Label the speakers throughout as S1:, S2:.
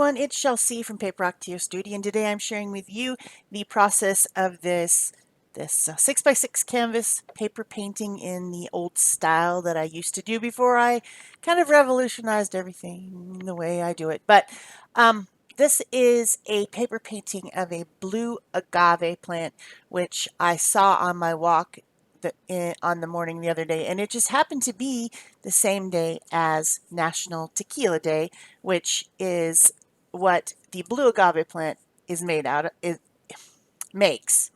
S1: everyone, it's Shel C from PaperOcotilloStudio, and today I'm sharing with you the process of this 6x6 canvas paper painting in the old style that I used to do before I kind of revolutionized everything the way I do it. But this is a paper painting of a blue agave plant, which I saw on my walk on the morning the other day, and it just happened to be the same day as National Tequila Day, which is what the blue agave plant is made out of. It makes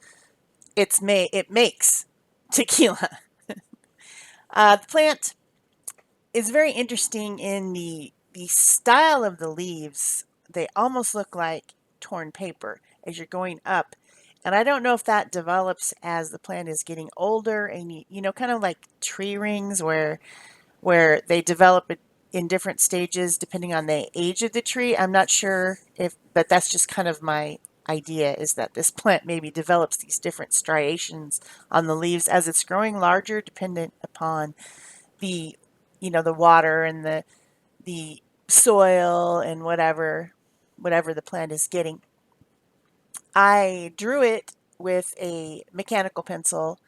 S1: it makes tequila. The plant is very interesting in the style of the leaves. They almost look like torn paper as you're going up. And I don't know if that develops as the plant is getting older and you know, kind of like tree rings where they develop it in different stages depending on the age of the tree. I'm not sure but that's just kind of my idea, is that this plant maybe develops these different striations on the leaves as it's growing larger, dependent upon the, you know, the water and the soil and whatever the plant is getting. I drew it with a mechanical pencil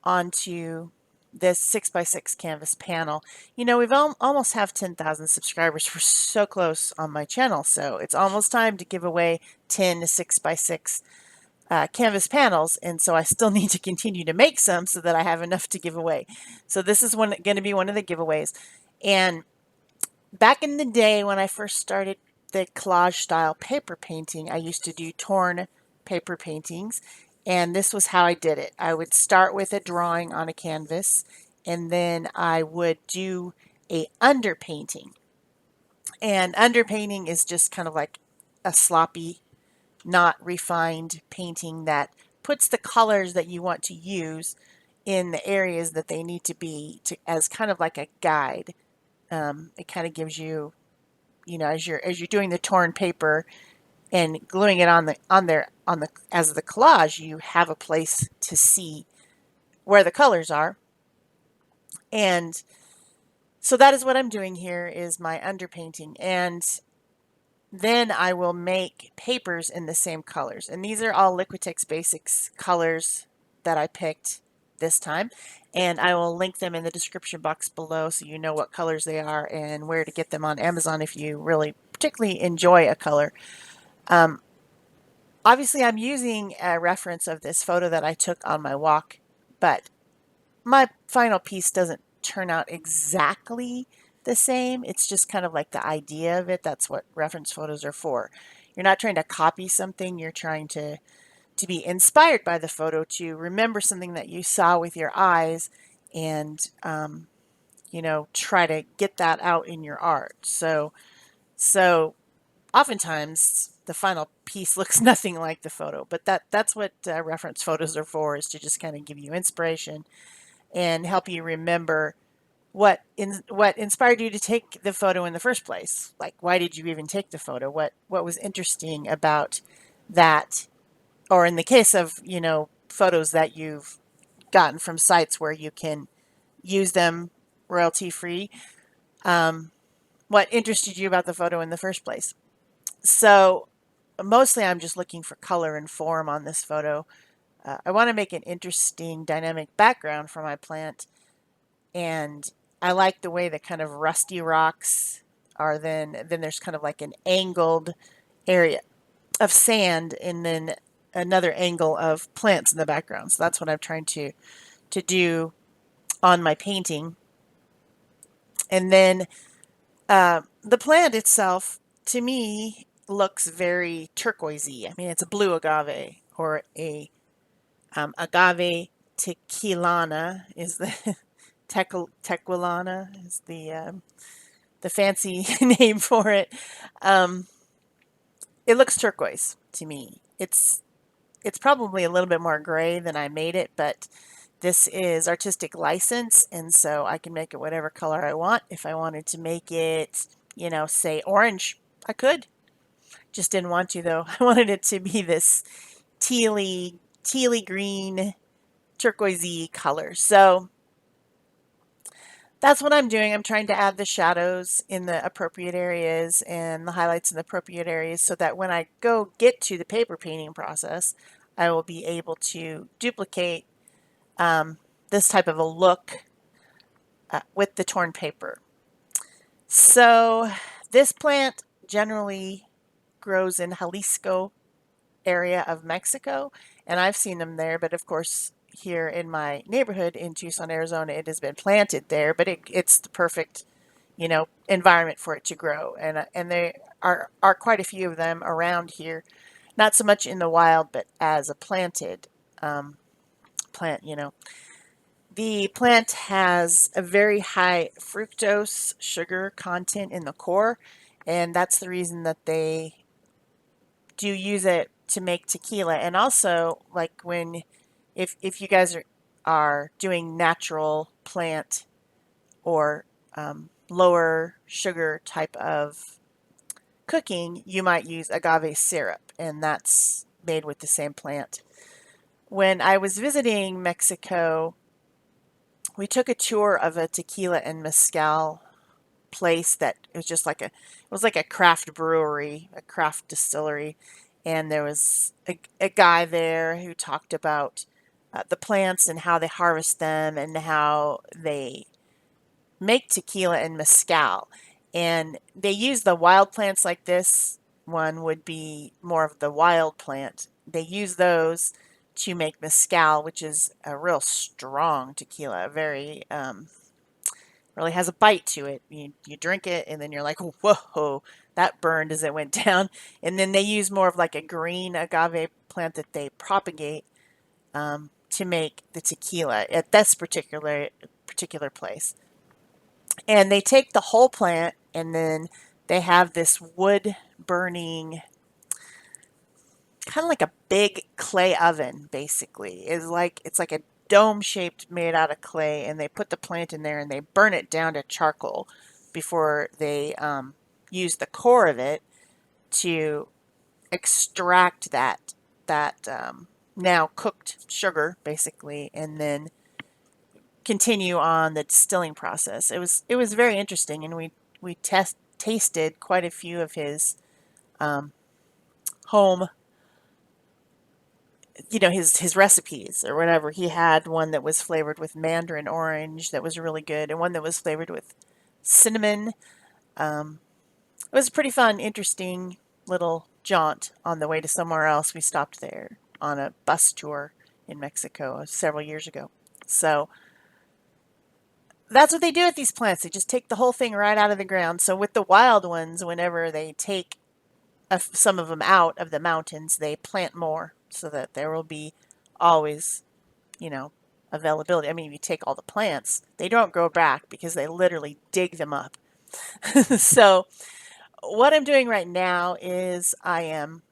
S1: onto this 6x6 canvas panel. You know, we've almost have 10,000 subscribers. We're so close on my channel, so it's almost time to give away 10 6x6 canvas panels, and so I still need to continue to make some so that I have enough to give away. So this is going to be one of the giveaways. And back in the day when I first started the collage style paper painting, I used to do torn paper paintings, and this was how I did it. I would start with a drawing on a canvas, and then I would do a underpainting. And underpainting is just kind of like a sloppy, not refined painting that puts the colors that you want to use in the areas that they need to be as kind of like a guide. It kind of gives you, you know, as you're doing the torn paper and gluing it on the as the collage, you have a place to see where the colors are. And so that is what I'm doing here, is my underpainting. And then I will make papers in the same colors. And these are all Liquitex Basics colors that I picked this time. And I will link them in the description box below so you know what colors they are and where to get them on Amazon if you really particularly enjoy a color. Obviously, I'm using a reference of this photo that I took on my walk, but my final piece doesn't turn out exactly the same. It's just kind of like the idea of it. That's what reference photos are for. You're not trying to copy something. You're trying to be inspired by the photo, to remember something that you saw with your eyes, and you know, try to get that out in your art. So oftentimes the final piece looks nothing like the photo, but that's what reference photos are for, is to just kind of give you inspiration and help you remember what inspired you to take the photo in the first place. Like, why did you even take the photo? What was interesting about that? Or in the case of, you know, photos that you've gotten from sites where you can use them royalty free, what interested you about the photo in the first place? So mostly I'm just looking for color and form on this photo. I want to make an interesting dynamic background for my plant, and I like the way the kind of rusty rocks are. Then there's kind of like an angled area of sand, and then another angle of plants in the background. So that's what I'm trying to do on my painting. And then the plant itself, to me, looks very turquoisey. I mean, it's a blue agave, or a agave tequilana is the tequilana is the fancy name for it. Um, it looks turquoise to me. It's probably a little bit more gray than I made it, but this is artistic license, and so I can make it whatever color I want. If I wanted to make it, you know, say orange, I could. Just didn't want to, though. I wanted it to be this tealy green, turquoisey color. So that's what I'm doing. I'm trying to add the shadows in the appropriate areas and the highlights in the appropriate areas so that when I go get to the paper painting process, I will be able to duplicate this type of a look with the torn paper. So this plant generally grows in Jalisco area of Mexico, and I've seen them there, but of course here in my neighborhood in Tucson, Arizona, it has been planted there, but it's the perfect, environment for it to grow. And there are quite a few of them around here, not so much in the wild, but as a planted plant. The plant has a very high fructose sugar content in the core, and that's the reason that they do use it to make tequila. And also, like when if you guys are doing natural plant or lower sugar type of cooking, you might use agave syrup, and that's made with the same plant. When I was visiting Mexico, we took a tour of a tequila and mezcal place that it was just like a craft brewery, a craft distillery, and there was a guy there who talked about the plants and how they harvest them and how they make tequila and mezcal. And they use the wild plants like this one would be more of the wild plant. They use those to make mezcal, which is a real strong tequila, very really has a bite to it. You drink it and then you're like, whoa, that burned as it went down. And then they use more of like a green agave plant that they propagate to make the tequila at this particular place. And they take the whole plant and then they have this wood burning, kind of like a big clay oven, basically. It's like a dome shaped made out of clay, and they put the plant in there and they burn it down to charcoal before they use the core of it to extract that now cooked sugar, basically, and then continue on the distilling process. It was very interesting, and we tasted quite a few of his home, his recipes or whatever. He had one that was flavored with mandarin orange that was really good, and one that was flavored with cinnamon. It was a pretty fun, interesting little jaunt on the way to somewhere else. We stopped there on a bus tour in Mexico several years ago. So that's what they do with these plants. They just take the whole thing right out of the ground. So with the wild ones, whenever they take some of them out of the mountains, they plant more so that there will be always, you know, availability. I mean, if you take all the plants, they don't grow back because they literally dig them up. So what I'm doing right now is I am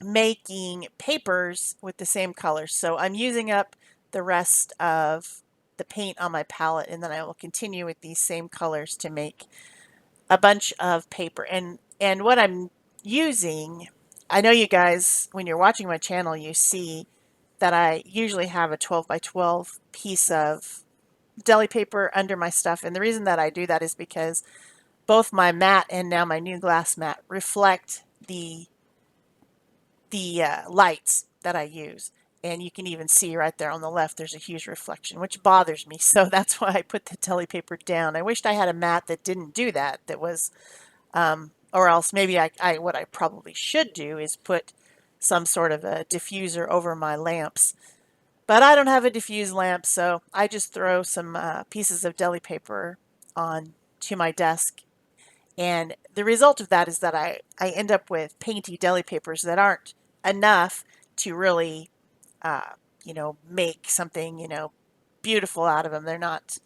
S1: making papers with the same colors. So I'm using up the rest of the paint on my palette, and then I will continue with these same colors to make a bunch of paper. And what I'm using, I know you guys, when you're watching my channel, you see that I usually have a 12 by 12 piece of deli paper under my stuff. And the reason that I do that is because both my mat and now my new glass mat reflect the lights that I use. And you can even see right there on the left, there's a huge reflection, which bothers me. So that's why I put the deli paper down. I wished I had a mat that didn't do that, that was, or else maybe what I probably should do is put some sort of a diffuser over my lamps. But I don't have a diffused lamp, so I just throw some pieces of deli paper on to my desk. And the result of that is that I end up with painty deli papers that aren't enough to really, make something, beautiful out of them. They're not,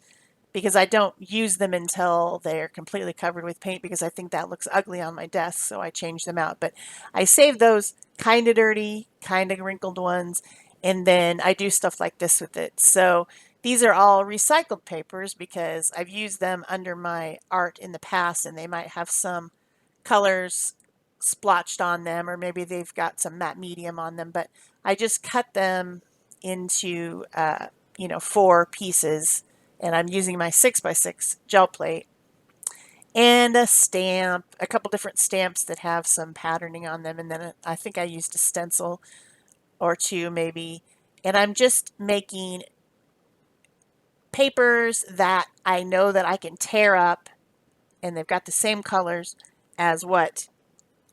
S1: because I don't use them until they're completely covered with paint because I think that looks ugly on my desk, so I change them out. But I save those kind of dirty, kind of wrinkled ones, and then I do stuff like this with it. So these are all recycled papers because I've used them under my art in the past, and they might have some colors splotched on them, or maybe they've got some matte medium on them, but I just cut them into, 4 pieces And I'm using my 6x6 gel plate and a stamp, a couple different stamps that have some patterning on them. And then I think I used a stencil or two maybe. And I'm just making papers that I know that I can tear up, and they've got the same colors as what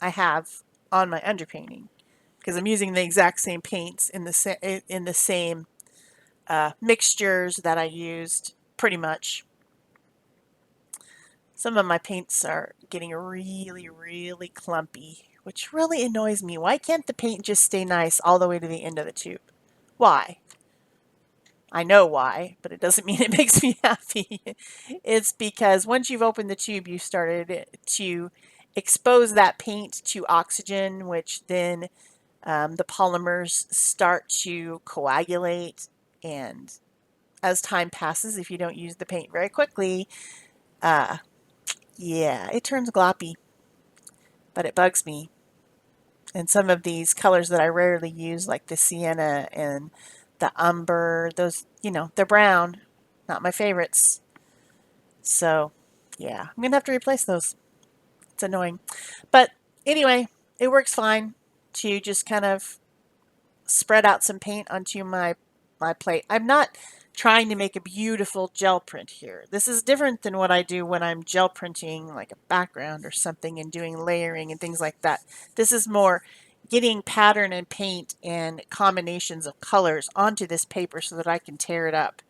S1: I have on my underpainting, because I'm using the exact same paints in the same mixtures that I used pretty much. Some of my paints are getting really, really clumpy, which really annoys me. Why can't the paint just stay nice all the way to the end of the tube? Why? I know why, but it doesn't mean it makes me happy. It's because once you've opened the tube, you started to expose that paint to oxygen, which then the polymers start to coagulate. And as time passes, if you don't use the paint very quickly, yeah, it turns gloppy, but it bugs me. And some of these colors that I rarely use, like the sienna and the umber, those, they're brown, not my favorites. So, yeah, I'm going to have to replace those. It's annoying. But anyway, it works fine to just kind of spread out some paint onto my plate. I'm not trying to make a beautiful gel print here. This is different than what I do when I'm gel printing like a background or something and doing layering and things like that. This is more getting pattern and paint and combinations of colors onto this paper so that I can tear it up.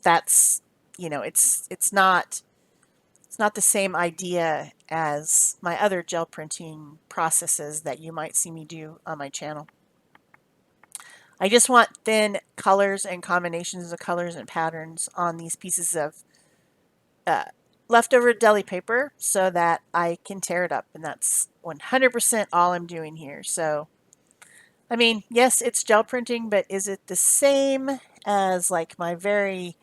S1: That's, it's not the same idea as my other gel printing processes that you might see me do on my channel. I just want thin colors and combinations of colors and patterns on these pieces of leftover deli paper so that I can tear it up. And that's 100% all I'm doing here. So, I mean, yes, it's gel printing, but is it the same as like my very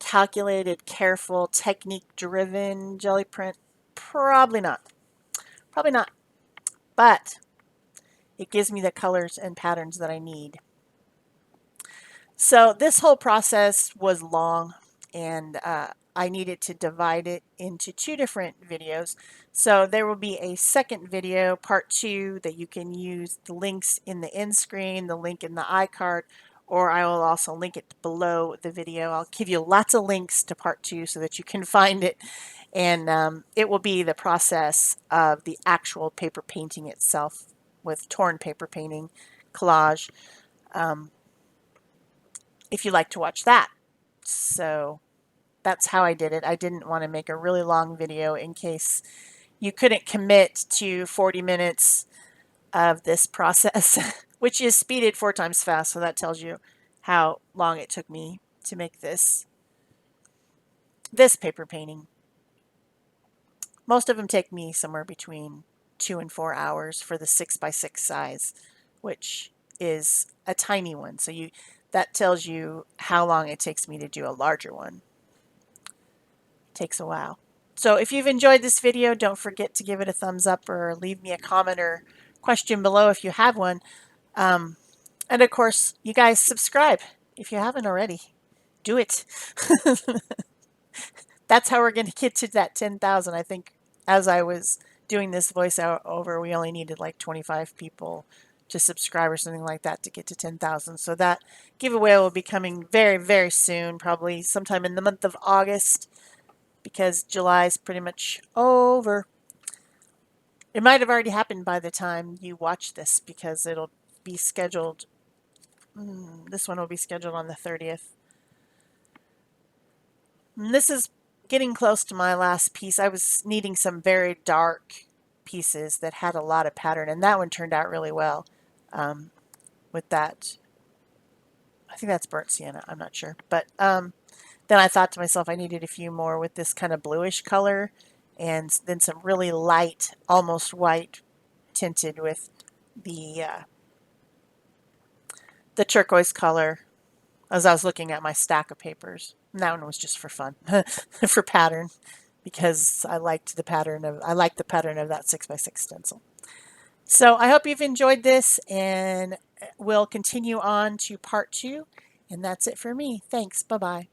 S1: calculated, careful, technique-driven jelly print? Probably not. Probably not. But it gives me the colors and patterns that I need. So this whole process was long, and I needed to divide it into two different videos. So there will be a second video, part 2, that you can use the links in the end screen, the link in the iCard, or I will also link it below the video. I'll give you lots of links to part 2 so that you can find it. And it will be the process of the actual paper painting itself with torn paper painting, collage, if you like to watch that. So that's how I did it. I didn't want to make a really long video in case you couldn't commit to 40 minutes of this process, which is speeded 4 times fast. So that tells you how long it took me to make this paper painting. Most of them take me somewhere between 2 and 4 hours for the 6x6 size, which is a tiny one. So that tells you how long it takes me to do a larger one. It takes a while. So if you've enjoyed this video, don't forget to give it a thumbs up or leave me a comment or question below if you have one. And of course, you guys subscribe if you haven't already. Do it. That's how we're going to get to that 10,000. I think as I was doing this voiceover, we only needed like 25 people to subscribe or something like that to get to 10,000. So that giveaway will be coming very, very soon, probably sometime in the month of August, because July is pretty much over. It might have already happened by the time you watch this because it'll be scheduled. This one will be scheduled on the 30th. And this is getting close to my last piece. I was needing some very dark pieces that had a lot of pattern, and that one turned out really well with that. I think that's burnt sienna. I'm not sure. But then I thought to myself I needed a few more with this kind of bluish color, and then some really light, almost white tinted with the turquoise color as I was looking at my stack of papers. And that one was just for fun, for pattern, because I liked the pattern of that 6x6 stencil. So I hope you've enjoyed this, and we'll continue on to part 2. And that's it for me. Thanks. Bye-bye.